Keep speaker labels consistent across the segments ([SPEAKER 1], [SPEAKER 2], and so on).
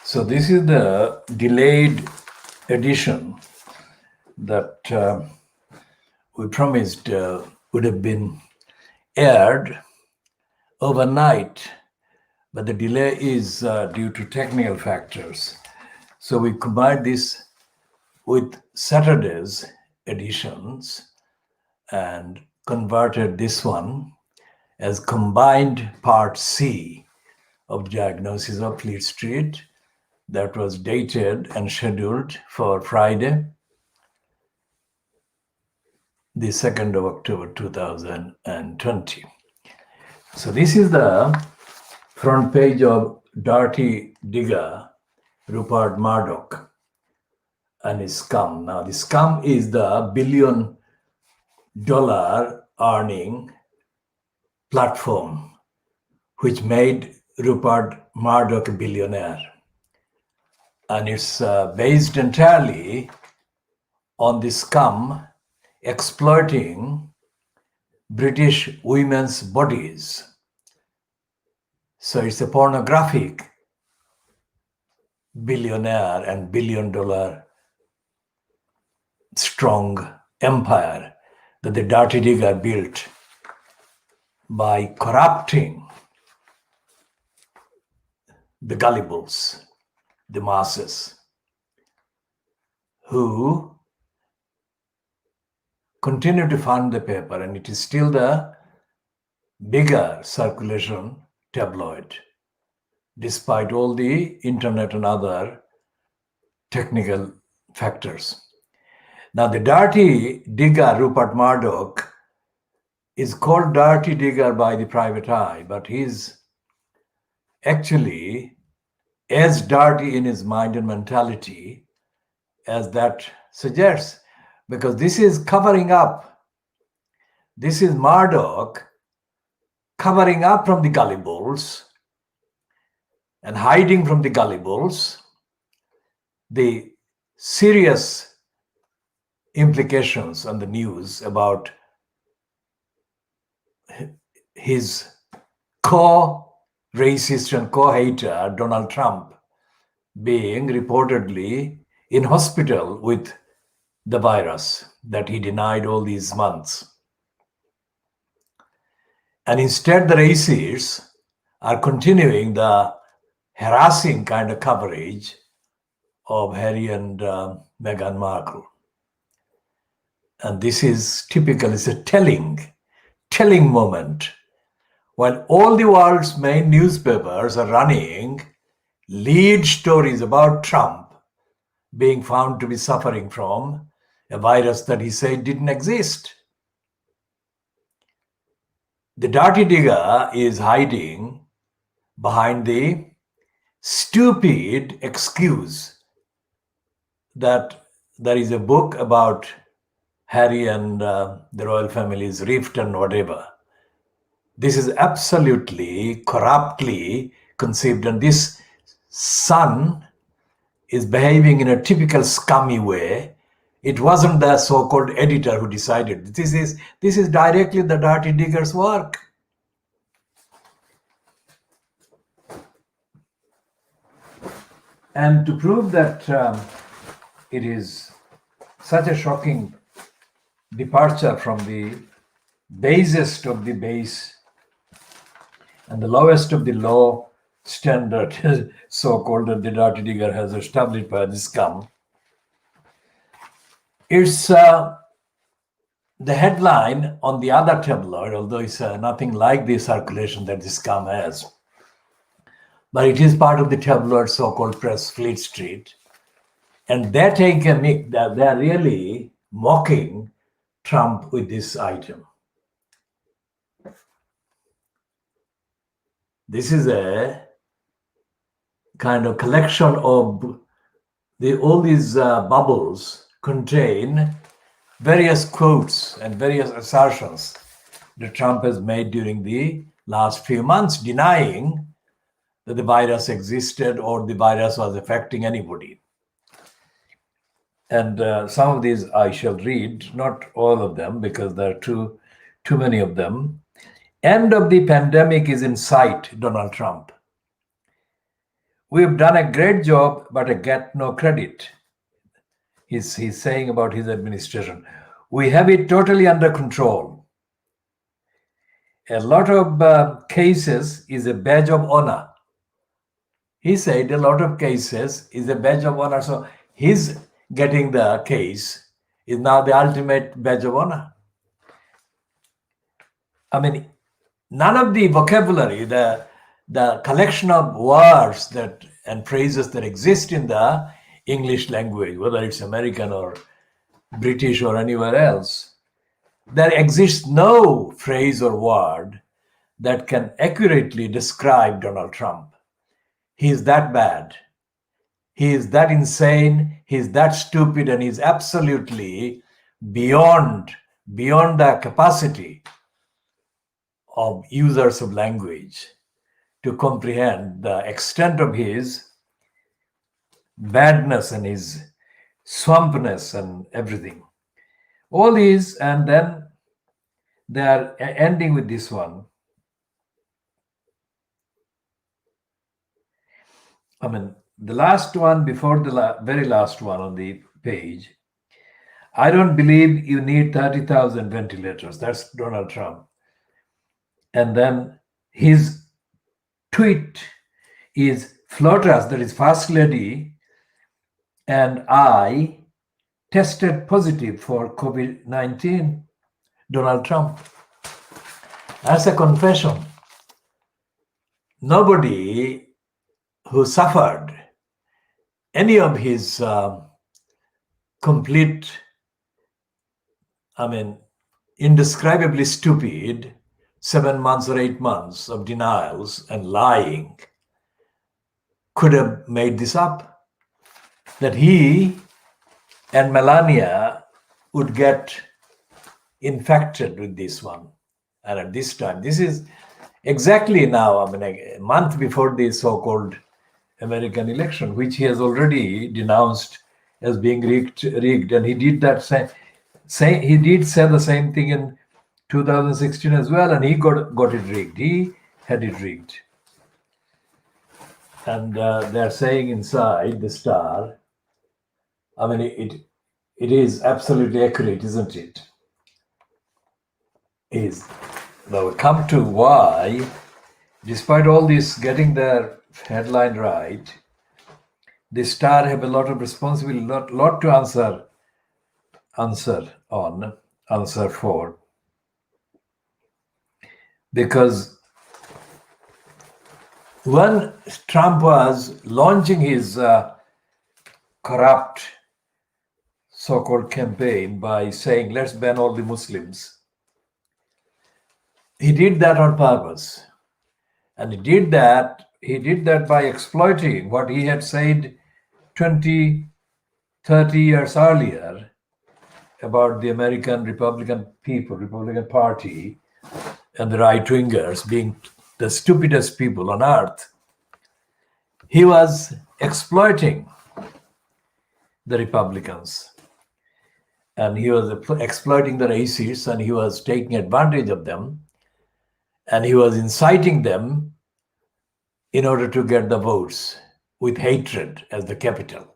[SPEAKER 1] So this is the delayed edition that we promised would have been aired overnight, but the delay is due to technical factors. So we combined this with Saturday's editions and converted this one as combined part C of Diagnosis of Fleet Street that was dated and scheduled for Friday, the 2nd of October 2020. So this is the front page of Dirty Digger, Rupert Murdoch, and his scum. Now the scum is the billion-dollar earning platform which made Rupert Murdoch a billionaire. And it's based entirely on the scum exploiting British women's bodies. So it's a pornographic billionaire and billion-dollar strong empire that the Dirty Digger built by corrupting the gullibles, the masses, who continue to fund the paper, and it is still the bigger circulation tabloid, despite all the internet and other technical factors. Now, the Dirty Digger, Rupert Murdoch, is called Dirty Digger by the private eye, but he's actually as dirty in his mind and mentality as that suggests, because this is covering up. This is Murdoch covering up from the gullibles and hiding from the gullibles the serious implications on the news about his co-racist and co-hater Donald Trump being reportedly in hospital with the virus that he denied all these months. And instead, the racists are continuing the harassing kind of coverage of Harry and Meghan Markle. And this is typical, it's a telling moment. While all the world's main newspapers are running lead stories about Trump being found to be suffering from a virus that he said didn't exist. The Dirty Digger is hiding behind the stupid excuse that there is a book about Harry and the royal family's rift and whatever. This is absolutely corruptly conceived, and this son is behaving in a typical scummy way. It wasn't the so-called editor who decided. This is directly the Dirty Digger's work. And to prove that it is such a shocking departure from the basest of the base and the lowest of the low standard, so-called, that the Dirty Digger has established by the scum, it's the headline on the other tabloid, although it's nothing like the circulation that the scum has. But it is part of the tabloid so-called Press Fleet Street. And they take a mick that they are really mocking Trump with this item. This is a kind of collection of all these bubbles contain various quotes and various assertions that Trump has made during the last few months, denying that the virus existed or the virus was affecting anybody. And some of these I shall read, not all of them, because there are too many of them. End of the pandemic is in sight, Donald Trump. We've done a great job, but I get no credit. He's saying about his administration. We have it totally under control. A lot of cases is a badge of honor. He said a lot of cases is a badge of honor. So his getting the case is now the ultimate badge of honor. I mean, none of the vocabulary, the collection of words that and phrases that exist in the English language, whether it's American or British or anywhere else, there exists no phrase or word that can accurately describe Donald Trump. He is that bad. He is that insane. He is that stupid, and he's absolutely beyond the capacity of users of language to comprehend the extent of his badness and his swampness and everything. All these, and then they are ending with this one. I mean, the last one before the very last one on the page. I don't believe you need 30,000 ventilators. That's Donald Trump. And then his tweet is Flotas, that is First Lady, and I tested positive for COVID-19. Donald Trump. That's a confession. Nobody who suffered any of his complete, indescribably stupid 7 months or 8 months of denials and lying could have made this up. That he and Melania would get infected with this one. And at this time, this is exactly now, a month before the so-called American election, which he has already denounced as being rigged. And he did that he did say the same thing in 2016 as well, and he got it rigged. He had it rigged. And they're saying inside the Star, it is absolutely accurate, isn't it? Now we come to why, despite all this getting their headline right, the Star have a lot of responsibility, lot to answer for. Because when Trump was launching his corrupt so-called campaign by saying, let's ban all the Muslims, he did that on purpose. And he did that by exploiting what he had said 20, 30 years earlier about the American Republican Party and the right-wingers being the stupidest people on earth. He was exploiting the Republicans. And he was exploiting the racists, and he was taking advantage of them. And he was inciting them in order to get the votes with hatred as the capital.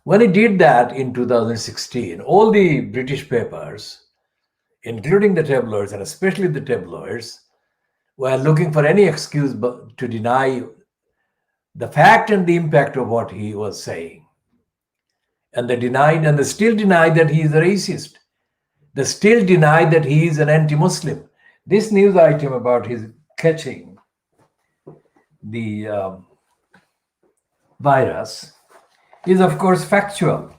[SPEAKER 1] When he did that in 2016, all the British papers, including the tabloids and especially the tabloids, were looking for any excuse to deny the fact and the impact of what he was saying. And they denied, and they still deny that he is a racist. They still deny that he is an anti-Muslim. This news item about his catching the virus is, of course, factual.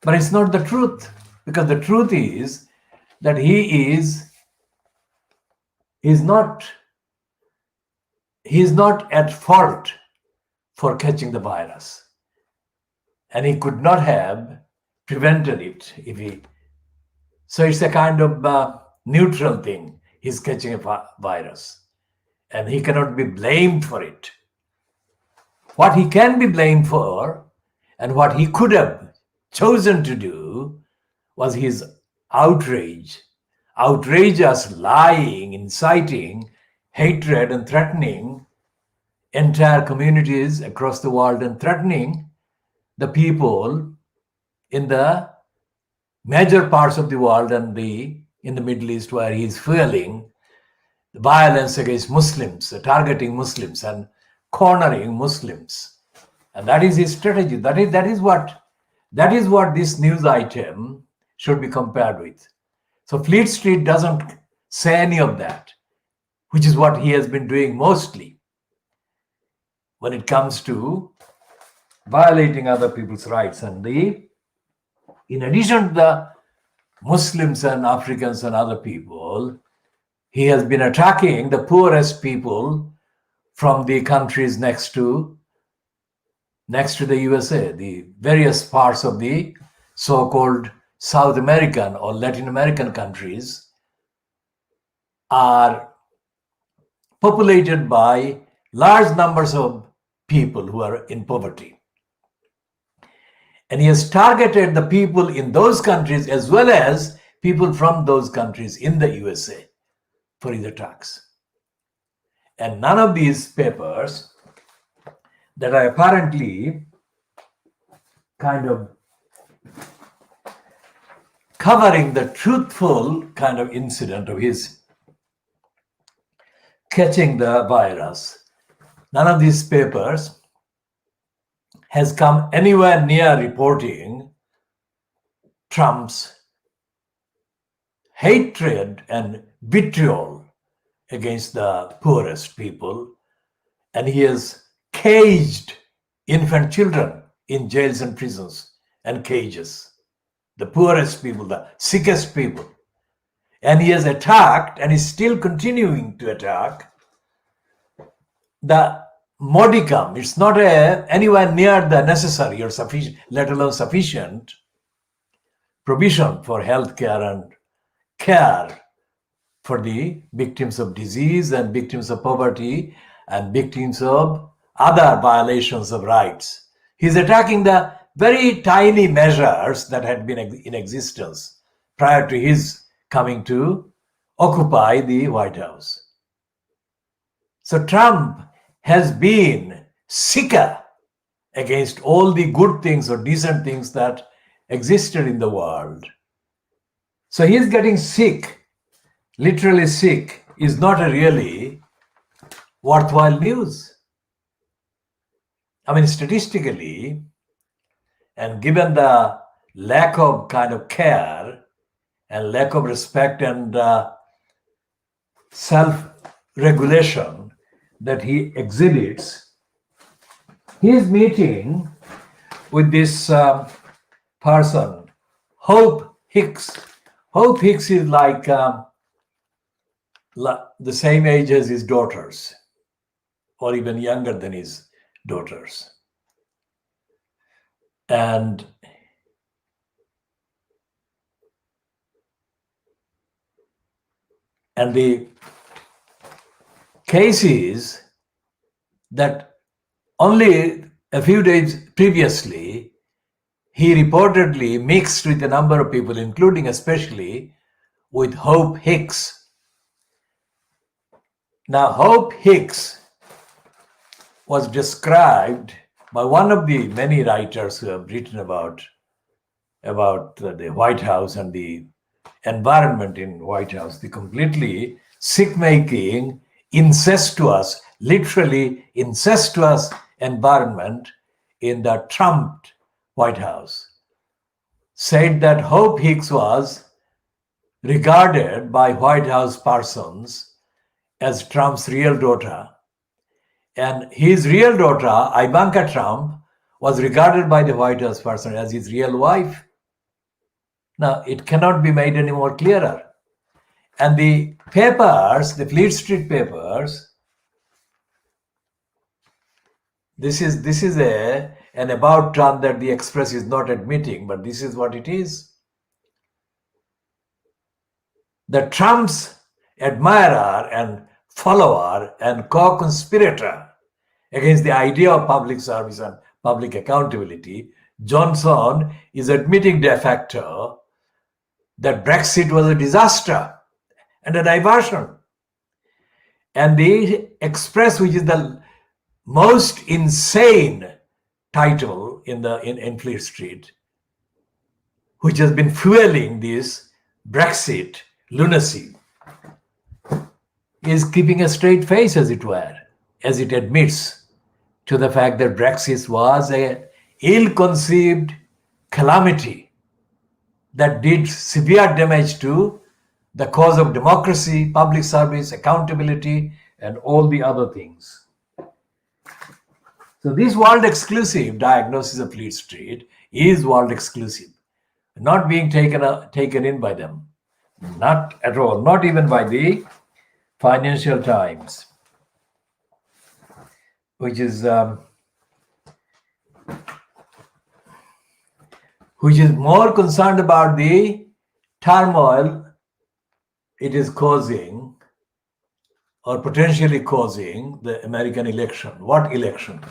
[SPEAKER 1] But it's not the truth, because the truth is that he's not at fault for catching the virus. And he could not have prevented it if he. So it's a kind of neutral thing. He's catching a virus, and he cannot be blamed for it. What he can be blamed for, and what he could have chosen to do, was his outrageous lying, inciting hatred and threatening entire communities across the world and threatening the people in the major parts of the world and in the Middle East, where he is fueling violence against Muslims, targeting Muslims and cornering Muslims. And that is his strategy. That is what this news item should be compared with. So Fleet Street doesn't say any of that, which is what he has been doing mostly when it comes to violating other people's rights. And in addition to the Muslims and Africans and other people, he has been attacking the poorest people from the countries next to the USA, the various parts of the so-called South American or Latin American countries are populated by large numbers of people who are in poverty. And he has targeted the people in those countries as well as people from those countries in the USA for his attacks. And none of these papers that are apparently kind of covering the truthful kind of incident of his catching the virus, none of these papers has come anywhere near reporting Trump's hatred and vitriol against the poorest people, and he has caged infant children in jails and prisons and cages, the poorest people, the sickest people. And he has attacked and is still continuing to attack the modicum. It's not anywhere near the necessary or sufficient, let alone sufficient provision for healthcare and care for the victims of disease and victims of poverty and victims of other violations of rights. He's attacking the very tiny measures that had been in existence prior to his coming to occupy the White House. So Trump has been sicker against all the good things or decent things that existed in the world. So he's getting sick, literally sick, is not a really worthwhile news. I mean, statistically, and given the lack of kind of care and lack of respect and self-regulation that he exhibits, he is meeting with this person, Hope Hicks. Hope Hicks is like the same age as his daughters, or even younger than his daughters. And the case is that only a few days previously, he reportedly mixed with a number of people, including especially with Hope Hicks. Now, Hope Hicks was described by one of the many writers who have written about the White House and the environment in White House, the completely sick-making, incestuous, literally incestuous environment in the Trump White House, said that Hope Hicks was regarded by White House persons as Trump's real daughter, and his real daughter, Ivanka Trump, was regarded by the White House person as his real wife. Now, it cannot be made any more clearer. And the papers, the Fleet Street papers, this is an about turn that the Express is not admitting, but this is what it is. The Trump's admirer and follower and co-conspirator against the idea of public service and public accountability, Johnson is admitting de facto that Brexit was a disaster and a diversion. And the Express, which is the most insane title in Fleet Street, which has been fueling this Brexit lunacy, is keeping a straight face, as it were, as it admits to the fact that Brexit was a ill-conceived calamity that did severe damage to the cause of democracy, public service, accountability, and all the other things. So this world exclusive diagnosis of Fleet Street is world exclusive, not being taken in by them, not at all, not even by the Financial Times, which is more concerned about the turmoil it is causing or potentially causing the American election. What election?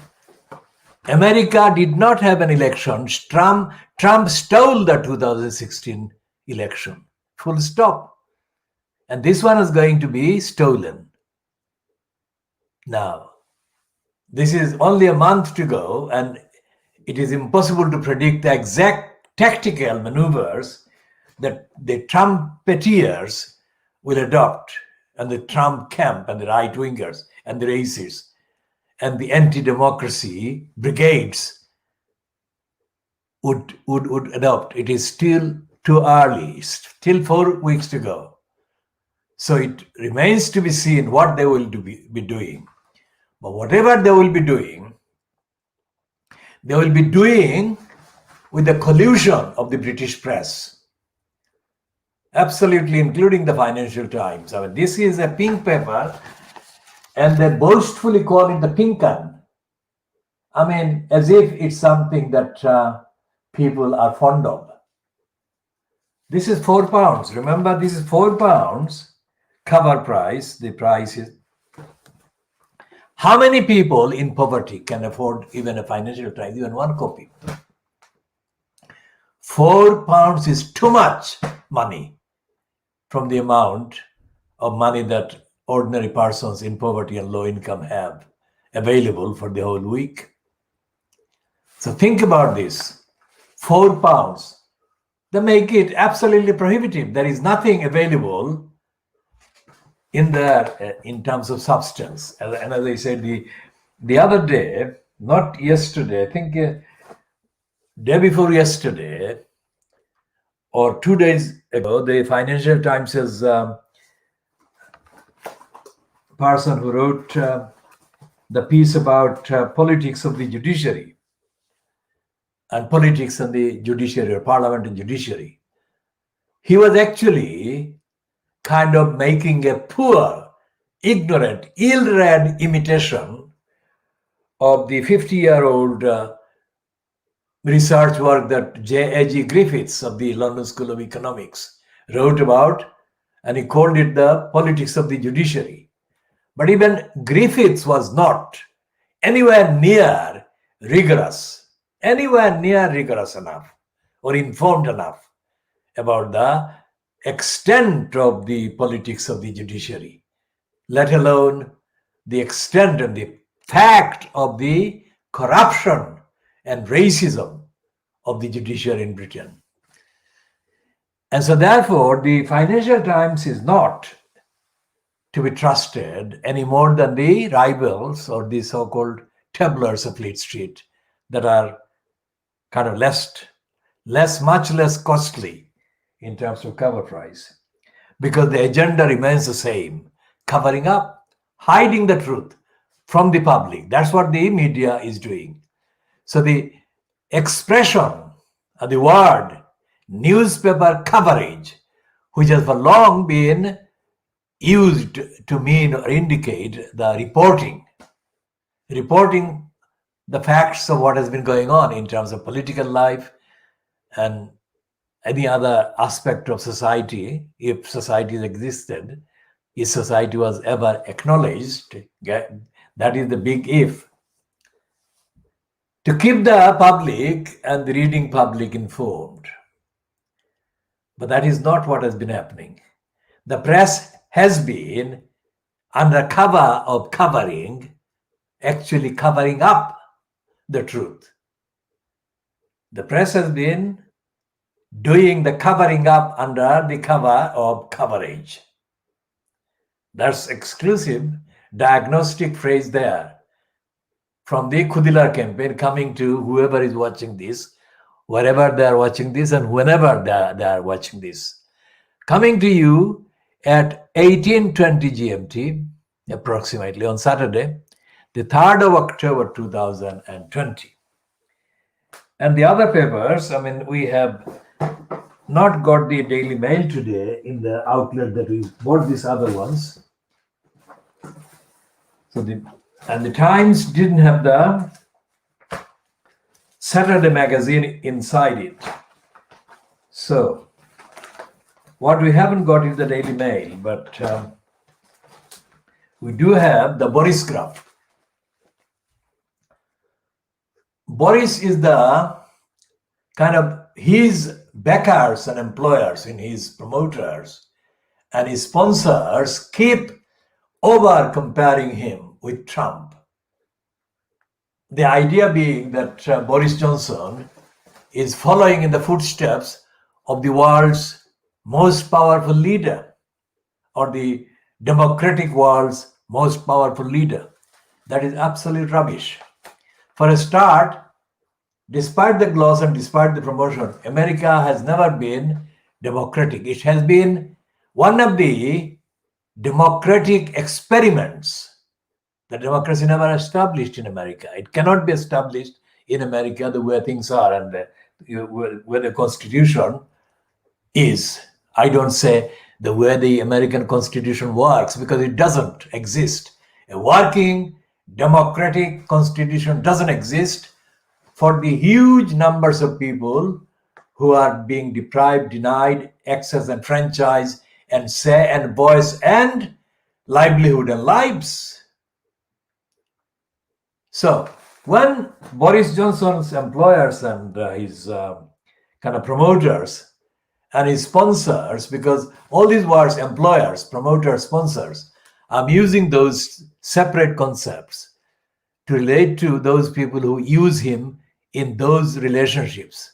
[SPEAKER 1] America did not have an election. Trump stole the 2016 election. Full stop. And this one is going to be stolen. Now, this is only a month to go, and it is impossible to predict the exact tactical maneuvers that the Trumpeteers will adopt, and the Trump camp and the right-wingers and the racists and the anti-democracy brigades would adopt. It is still too early, still 4 weeks to go. So it remains to be seen what they will be doing. But whatever they will be doing with the collusion of the British press. Absolutely, including the Financial Times. I mean, this is a pink paper, and they boastfully call it the pink un. I mean, as if it's something that people are fond of. This is £4. Remember, this is £4 cover price. The price is. How many people in poverty can afford even a Financial Times, even one copy? £4 is too much money from the amount of money that ordinary persons in poverty and low income have available for the whole week. So think about this. £4. They make it absolutely prohibitive. There is nothing available in there in terms of substance. And as I said, the other day, not yesterday, I think day before yesterday or 2 days ago, the Financial Times has person who wrote the piece about politics of the judiciary and politics and the judiciary, or parliament and judiciary. He was actually kind of making a poor, ignorant, ill-read imitation of the 50-year-old research work that J.A.G. Griffiths of the London School of Economics wrote about, and he called it the politics of the judiciary. But even Griffiths was not anywhere near rigorous enough or informed enough about the extent of the politics of the judiciary, let alone the extent and the fact of the corruption and racism of the judiciary in Britain. And so therefore, the Financial Times is not to be trusted any more than the rivals or the so-called tabloids of Fleet Street that are kind of much less costly in terms of cover price, because the agenda remains the same: covering up, hiding the truth from the public. That's what the media is doing. So the expression of the word newspaper coverage, which has for long been used to mean or indicate the reporting the facts of what has been going on in terms of political life and any other aspect of society, if society existed, if society was ever acknowledged. That is the big if. To keep the public and the reading public informed. But that is not what has been happening. The press has been under cover of covering actually covering up the truth. The press has been doing the covering up under the cover of coverage. That's exclusive diagnostic phrase there from the Kudila campaign coming to whoever is watching this, wherever they are watching this, and whenever they are watching this. Coming to you at 18:20 GMT, approximately on Saturday, the 3rd of October 2020. And the other papers, I mean, we have not got the Daily Mail today in the outlet that we bought these other ones. So the Times didn't have the Saturday magazine inside it. So what we haven't got is the Daily Mail, but we do have the Boris graph. Boris is the kind of his backers and employers in his promoters and his sponsors keep over comparing him with Trump. The idea being that Boris Johnson is following in the footsteps of the world's most powerful leader, or the democratic world's most powerful leader. That is absolute rubbish. For a start, despite the gloss and despite the promotion, America has never been democratic. It has been one of the democratic experiments. The democracy never established in America. It cannot be established in America the way things are and where the Constitution is. I don't say the way the American Constitution works because it doesn't exist. A working democratic Constitution doesn't exist for the huge numbers of people who are being deprived, denied access and franchise and say and voice and livelihood and lives. So when Boris Johnson's employers and his kind of promoters and his sponsors, because all these words, employers, promoters, sponsors, I'm using those separate concepts to relate to those people who use him in those relationships.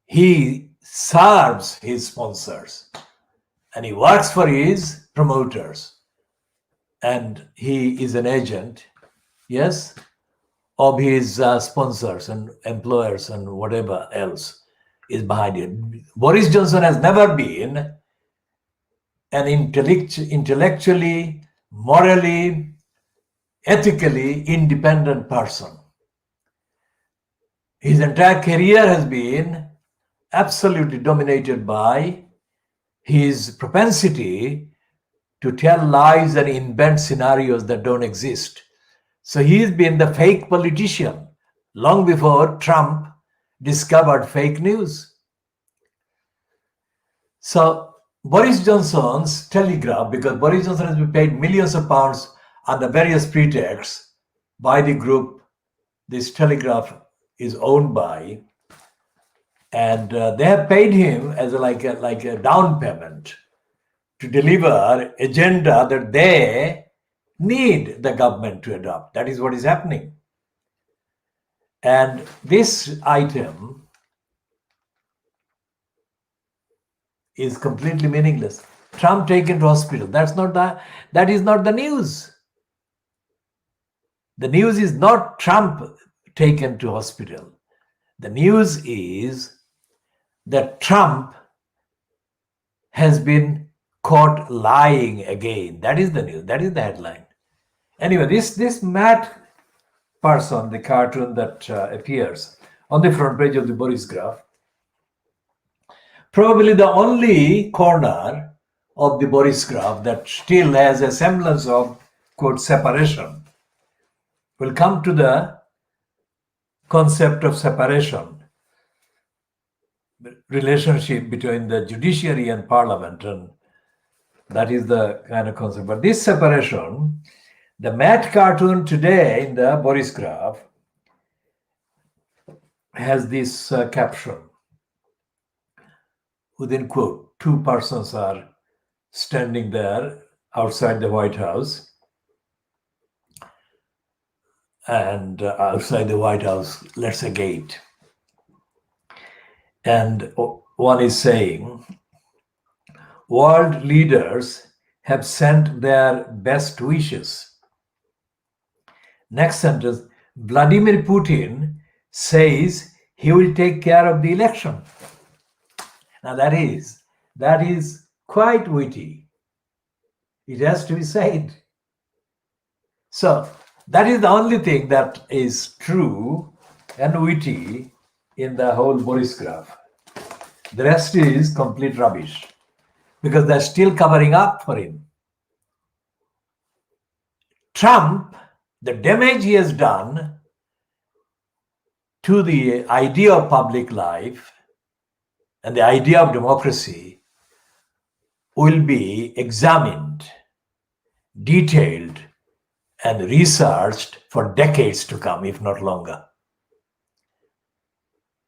[SPEAKER 1] He serves his sponsors and he works for his promoters and he is an agent, yes, of his sponsors and employers and whatever else is behind it. Boris Johnson has never been an intellectually, morally, ethically independent person. His entire career has been absolutely dominated by his propensity to tell lies and invent scenarios that don't exist. So he's been the fake politician long before Trump discovered fake news. So Boris Johnson's Telegraph, because Boris Johnson has been paid millions of pounds under various pretexts by the group this Telegraph is owned by, and they have paid him as like a down payment to deliver agenda that they need the government to adopt. That is what is happening. And this item is completely meaningless. Trump taken to hospital. That is not the news. The news is not Trump taken to hospital. The news is that Trump has been caught lying again. That is the news. That is the headline. Anyway, this Matt person, the cartoon that appears on the front page of the Boris graph, probably the only corner of the Boris graph that still has a semblance of, quote, separation. We'll come to the concept of separation, relationship between the judiciary and parliament, and that is the kind of concept. But this separation, the Matt cartoon today in the Boris graph has this caption within quote, two persons are standing there outside the White House. and outside the White House, let's say gate. And one is saying, world leaders have sent their best wishes. Next sentence, Vladimir Putin says he will take care of the election. Now that is quite witty. It has to be said. So that is the only thing that is true and witty in the whole Boris graph. The rest is complete rubbish because they're still covering up for him. Trump, the damage he has done to the idea of public life and the idea of democracy will be examined, detailed, and researched for decades to come, if not longer.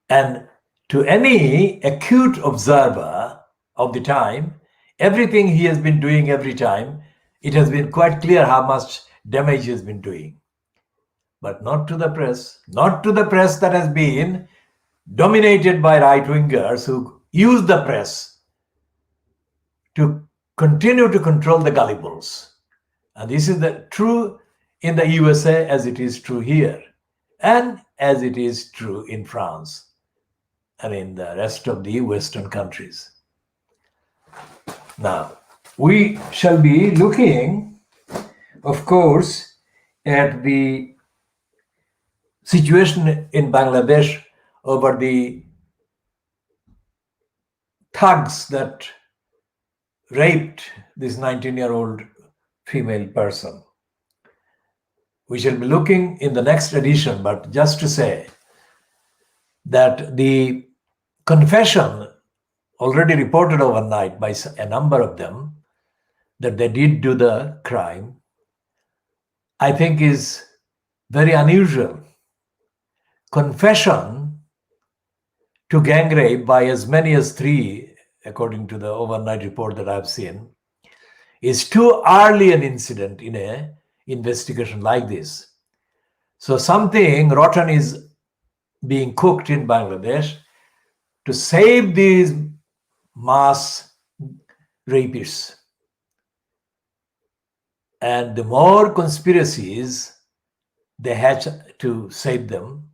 [SPEAKER 1] And to any acute observer of the time, everything he has been doing every time, it has been quite clear how much damage he has been doing. But not to the press, not to the press that has been dominated by right-wingers who use the press to continue to control the gullibles. And this is the true in the USA as it is true here, and as it is true in France and in the rest of the Western countries. Now, we shall be looking, of course, at the situation in Bangladesh over the thugs that raped this 19-year-old female person. We shall be looking in the next edition, but just to say that the confession already reported overnight by a number of them that they did do the crime, I think is very unusual. Confession to gang rape by as many as 3, according to the overnight report that I've seen, is too early an incident in an investigation like this. So something rotten is being cooked in Bangladesh to save these mass rapists. And the more conspiracies they hatch to save them,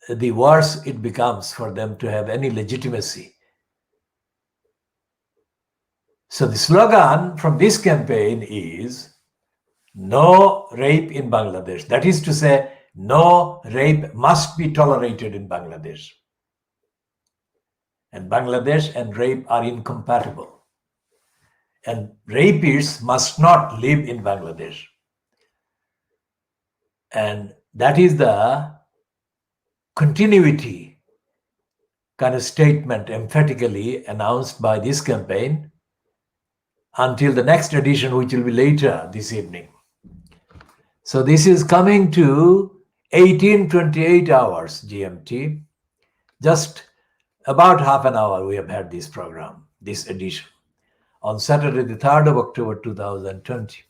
[SPEAKER 1] the worse it becomes for them to have any legitimacy. So the slogan from this campaign is no rape in Bangladesh. That is to say, no rape must be tolerated in Bangladesh. And Bangladesh and rape are incompatible. And rapists must not live in Bangladesh. And that is the continuity kind of statement emphatically announced by this campaign until the next edition, which will be later this evening. So this is coming to 18:28 hours GMT. Just about half an hour we have had this program, this edition, on Saturday, the 3rd of October, 2020.